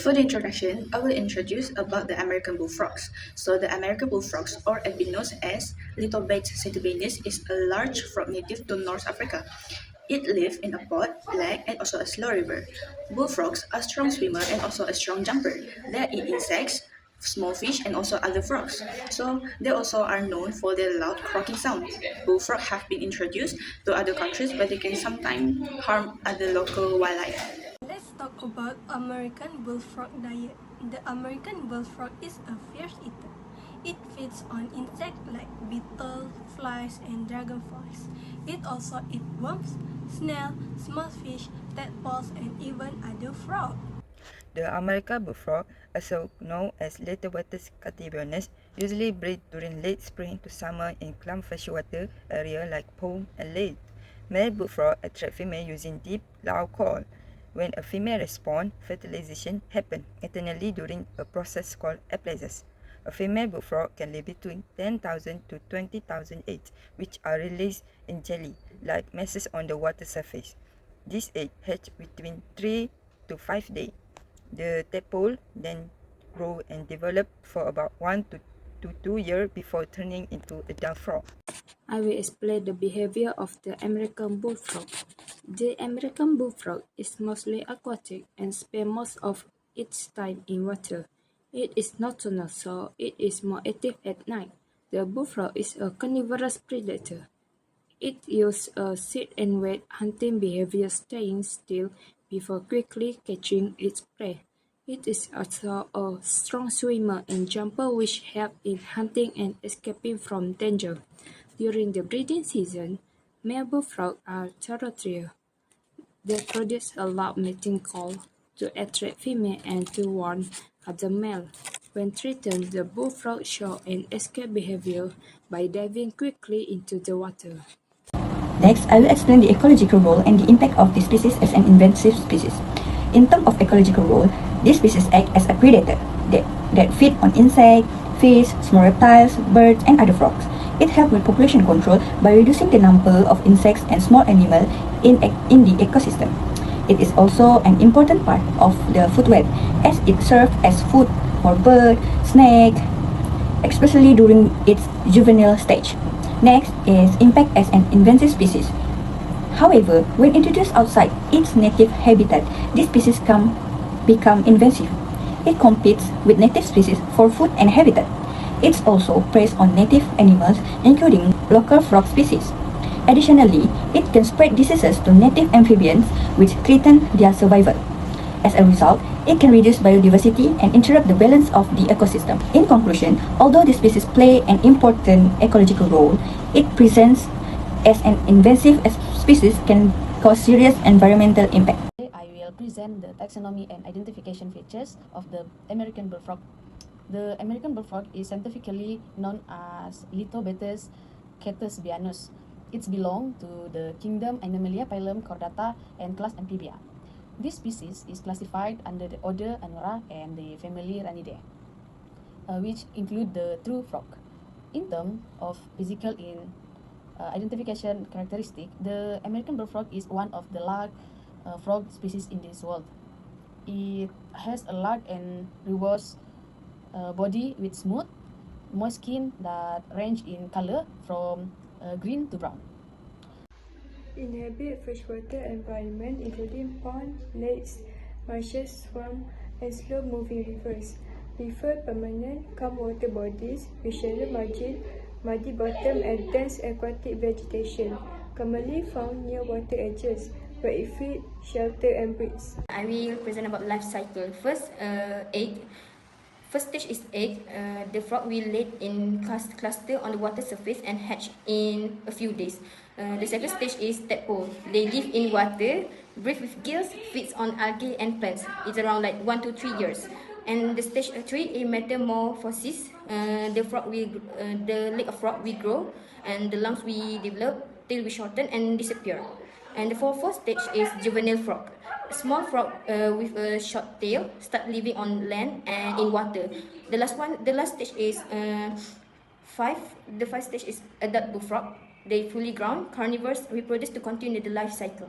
For the introduction, I will introduce about the American bullfrogs. So the American bullfrogs, or albinos as Lithobates centibanus, is a large frog native to North Africa. It lives in a pond, lake, and also a slow river. Bullfrogs are strong swimmer and also a strong jumper. They eat insects, small fish, and also other frogs. So they also are known for their loud croaking sound. Bullfrogs have been introduced to other countries, but they can sometimes harm other local wildlife. Let's talk about American bullfrog diet. The American bullfrog is a fierce eater. It feeds on insects like beetles, flies, and dragonflies. It also eats worms, snails, small fish, tadpoles, and even other frogs. The American bullfrog, also known as Lithobates centibanus, usually breed during late spring to summer in calm freshwater areas like pond and lake. Male bullfrog attract female using deep, loud call. When a female responds, fertilization happens internally during a process called aplasas. A female bullfrog can lay between 10,000 to 20,000 eggs, which are released in jelly-like masses on the water surface. These eggs hatch between 3 to 5 days. The tadpole then grow and develop for about 1 to 2 years before turning into a adult frog. I will explain the behavior of the American bullfrog. The American bullfrog is mostly aquatic and spends most of its time in water. It is nocturnal, so it is more active at night. The bullfrog is a carnivorous predator. It uses a sit-and-wait hunting behavior, staying still before quickly catching its prey. It is also a strong swimmer and jumper, which help in hunting and escaping from danger. During the breeding season, male bullfrogs are territorial. They produce a loud mating call to attract females and to warn other males. When threatened, the bullfrog show an escape behavior by diving quickly into the water. Next, I will explain the ecological role and the impact of this species as an invasive species. In terms of ecological role, this species act as a predator that feed on insects, fish, small reptiles, birds, and other frogs. It helps with population control by reducing the number of insects and small animals in the ecosystem. It is also an important part of the food web, as it serves as food for birds, snakes, especially during its juvenile stage. Next is impact as an invasive species. However, when introduced outside its native habitat, this species can become invasive. It competes with native species for food and habitat. It also preys on native animals, including local frog species. Additionally, it can spread diseases to native amphibians, which threaten their survival. As a result, it can reduce biodiversity and interrupt the balance of the ecosystem. In conclusion, although this species play an important ecological role, it presents as an invasive species can cause serious environmental impact. I will present the taxonomy and identification features of the American bullfrog. The American bullfrog is scientifically known as Lithobates centibanus. It belongs to the kingdom Animalia, phylum Chordata, and class Amphibia. This species is classified under the order Anura and the family Ranidae, which include the true frog. In terms of physical identification characteristic, the American bullfrog is one of the large frog species in this world. It has a large and robust body with smooth, moist skin that range in color from green to brown. Inhabit freshwater environment including ponds, lakes, marshes, swamps, and slow-moving rivers. Prefer permanent, calm water bodies with shallow margin, muddy bottom, and dense aquatic vegetation, commonly found near water edges, where it feeds, shelter, and breeds. I will present about life cycle. First, egg. First stage is egg. The frog will lay in cluster on the water surface and hatch in a few days. The second stage is tadpole. They live in water, breathe with gills, feeds on algae and plants. It's around like 1 to 3 years. And the stage 3 is metamorphosis. The leg of frog will grow, and the lungs will develop, tail will shorten and disappear. And the fourth stage is juvenile frog. A small frog with a short tail start living on land and in water. The last stage is five. The first stage is adult bullfrog. They fully grown carnivores reproduce to continue the life cycle.